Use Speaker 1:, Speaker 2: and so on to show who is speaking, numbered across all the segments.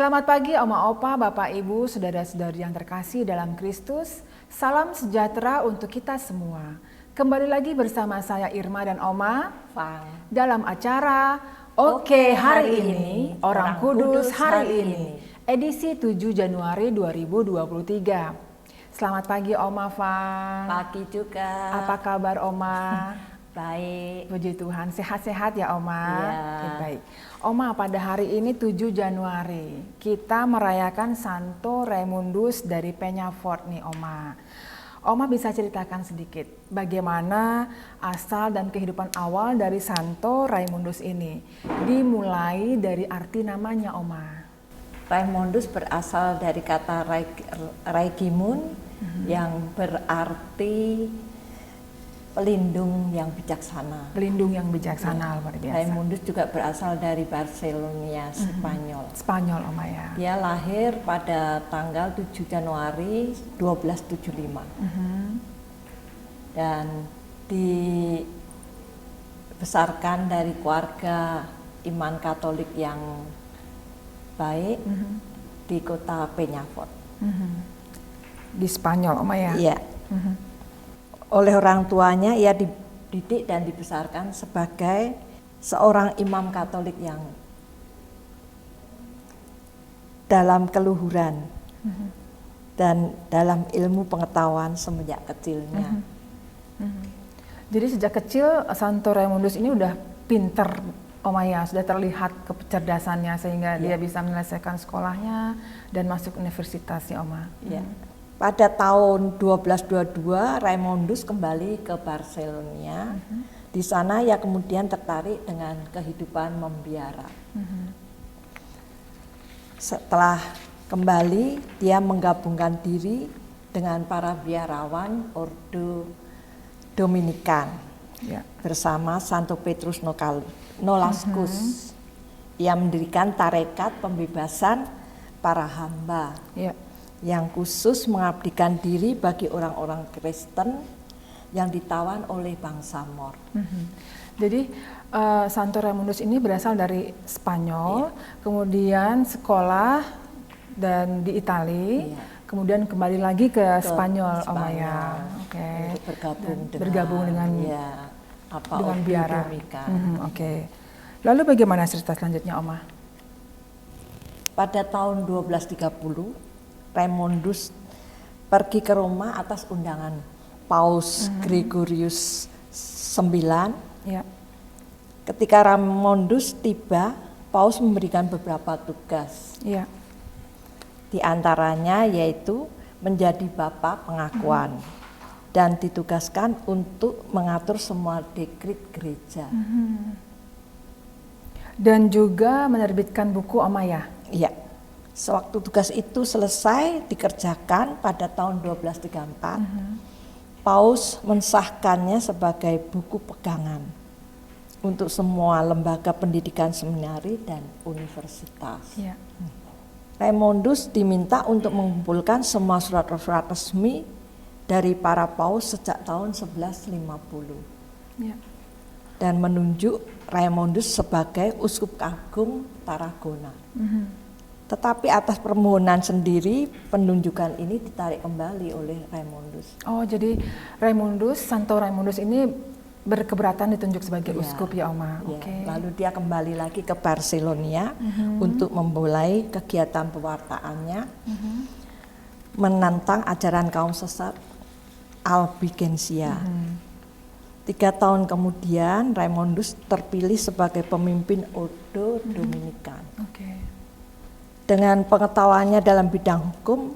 Speaker 1: Selamat pagi Oma Opa, Bapak Ibu, saudara-saudari yang terkasih dalam Kristus. Salam sejahtera untuk kita semua. Kembali lagi bersama saya Irma dan Oma
Speaker 2: Fang.
Speaker 1: dalam acara Oke Hari Ini, Orang Kudus Hari Ini, edisi 7 Januari 2023. Selamat pagi Oma Fang.
Speaker 2: Pagi juga.
Speaker 1: Apa kabar Oma?
Speaker 2: Baik.
Speaker 1: Puji Tuhan, sehat-sehat ya Oma?
Speaker 2: Iya.
Speaker 1: Oke, baik. Oma, pada hari ini 7 Januari, kita merayakan Santo Raimundus dari Peñafort nih Oma. Oma bisa ceritakan sedikit bagaimana asal dan kehidupan awal dari Santo Raimundus ini? Dimulai dari arti namanya Oma.
Speaker 2: Raimundus berasal dari kata Raigimun yang berarti pelindung yang bijaksana.
Speaker 1: Pelindung yang bijaksana, luar biasa.
Speaker 2: Raimundus juga berasal dari Barcelona, Spanyol.
Speaker 1: Spanyol Oma ya.
Speaker 2: Dia lahir pada tanggal 7 Januari 1275. Dan dibesarkan dari keluarga iman Katolik yang baik di kota Peñafort.
Speaker 1: Di Spanyol Oma ya.
Speaker 2: Iya. Oleh orang tuanya ia dididik dan dibesarkan sebagai seorang imam Katolik yang dalam keluhuran dan dalam ilmu pengetahuan semenjak kecilnya.
Speaker 1: Jadi sejak kecil Santo Raimundus ini udah pinter Oma ya, sudah terlihat kecerdasannya sehingga dia bisa menyelesaikan sekolahnya dan masuk universitas ya Oma.
Speaker 2: Ya. Pada tahun 1222 Raimundus kembali ke Barcelona. Di sana ia kemudian tertarik dengan kehidupan membiara. Setelah kembali dia menggabungkan diri dengan para biarawan Ordo Dominikan bersama Santo Petrus Nolascus. Ia mendirikan tarekat pembebasan para hamba. Yang khusus mengabdikan diri bagi orang-orang Kristen yang ditawan oleh bangsa Moor.
Speaker 1: Jadi Santo Raimundus ini berasal dari Spanyol, kemudian sekolah dan di Itali, kemudian kembali lagi ke Spanyol, Oma ya.
Speaker 2: Untuk
Speaker 1: bergabung dengan biara.
Speaker 2: Oke.
Speaker 1: Lalu bagaimana cerita selanjutnya, Oma?
Speaker 2: Pada tahun 1230 Raimundus pergi ke Roma atas undangan Paus Gregorius IX. Ketika Raimundus tiba, Paus memberikan beberapa tugas. Di antaranya yaitu menjadi bapa pengakuan dan ditugaskan untuk mengatur semua dekrit gereja.
Speaker 1: Dan juga menerbitkan buku Oma ya?
Speaker 2: Iya. Sewaktu tugas itu selesai dikerjakan pada tahun 1234, Paus mensahkannya sebagai buku pegangan untuk semua lembaga pendidikan seminari dan universitas. Raimundus diminta untuk mengumpulkan semua surat-surat resmi dari para paus sejak tahun 1150 dan menunjuk Raimundus sebagai uskup agung Tarragona. Tetapi atas permohonan sendiri, penunjukan ini ditarik kembali oleh Raimundus.
Speaker 1: Oh, jadi Santo Raimundus ini berkeberatan ditunjuk sebagai uskup ya Oma.
Speaker 2: Lalu dia kembali lagi ke Barcelona untuk memulai kegiatan pewartaannya, menantang ajaran kaum sesat Albigensia. 3 tahun kemudian Raimundus terpilih sebagai pemimpin Ordo Dominikan. Dengan pengetahuannya dalam bidang hukum,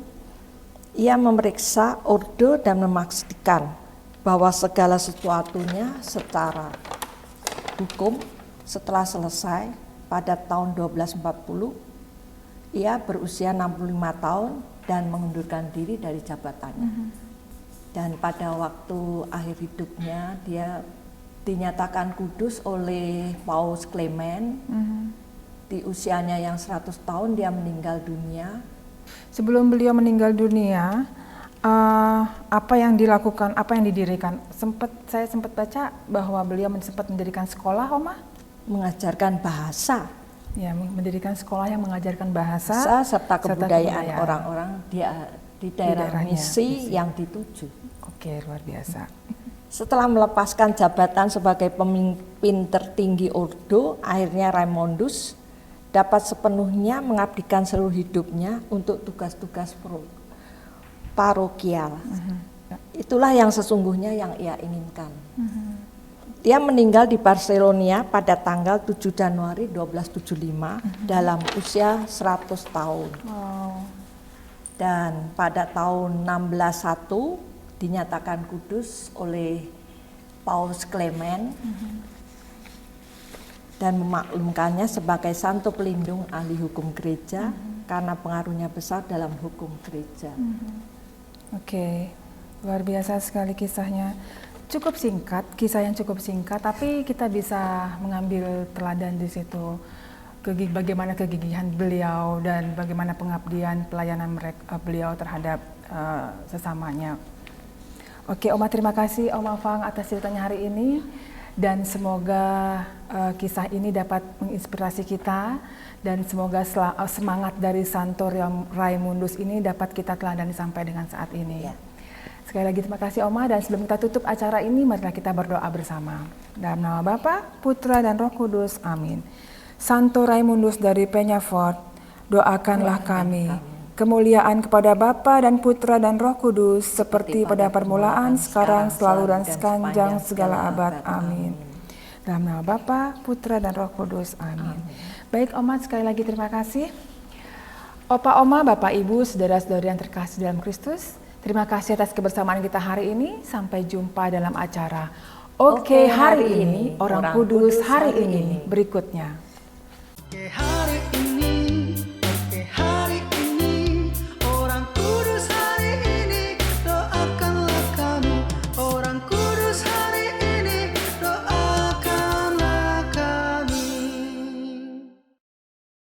Speaker 2: ia memeriksa ordo dan memastikan bahwa segala sesuatunya secara hukum setelah selesai pada tahun 1240, ia berusia 65 tahun dan mengundurkan diri dari jabatannya. Dan pada waktu akhir hidupnya dia dinyatakan kudus oleh Paus Clement. Di usianya yang 100 tahun dia meninggal dunia.
Speaker 1: Sebelum beliau meninggal dunia, apa yang dilakukan, apa yang didirikan? Saya sempat baca bahwa beliau sempat mendirikan sekolah, Oma?
Speaker 2: Mengajarkan bahasa
Speaker 1: Ya, mendirikan sekolah yang mengajarkan bahasa
Speaker 2: serta kebudayaan
Speaker 1: kebudayaan
Speaker 2: orang-orang di daerah
Speaker 1: daerahnya,
Speaker 2: misi yang dituju.
Speaker 1: Oke, luar biasa.
Speaker 2: Setelah melepaskan jabatan sebagai pemimpin tertinggi ordo, akhirnya Raimundus dapat sepenuhnya mengabdikan seluruh hidupnya untuk tugas-tugas parokial. Itulah yang sesungguhnya yang ia inginkan. Dia meninggal di Barcelona pada tanggal 7 Januari 1275 dalam usia 100 tahun.
Speaker 1: Wow.
Speaker 2: Dan pada tahun 1601 dinyatakan kudus oleh Paus Clement dan memaklumkannya sebagai santo pelindung ahli hukum gereja karena pengaruhnya besar dalam hukum gereja.
Speaker 1: Oke, luar biasa sekali kisahnya. Cukup singkat, kisah yang cukup singkat, tapi kita bisa mengambil teladan di situ. Bagaimana kegigihan beliau dan bagaimana pengabdian pelayanan beliau terhadap sesamanya. Oke, Oma, terima kasih Oma Fang atas ceritanya hari ini, dan semoga kisah ini dapat menginspirasi kita, dan semoga semangat dari Santo Raimundus ini dapat kita teladani sampai dengan saat ini. Ya. Sekali lagi terima kasih Oma, dan sebelum kita tutup acara ini, marilah kita berdoa bersama. Dalam nama Bapa, Putra, dan Roh Kudus. Amin. Santo Raimundus dari Peñafort, doakanlah kami. Kemuliaan kepada Bapa dan Putra dan Roh Kudus, seperti pada permulaan, sekarang, selalu, dan sepanjang segala abad. Amin. Dalam nama Bapa, Putra, dan Roh Kudus. Amin. Baik Oma, sekali lagi terima kasih. Opa Oma, Bapak Ibu, saudara-saudari yang terkasih dalam Kristus, terima kasih atas kebersamaan kita hari ini. Sampai jumpa dalam acara Oke hari ini, Orang Kudus hari ini berikutnya.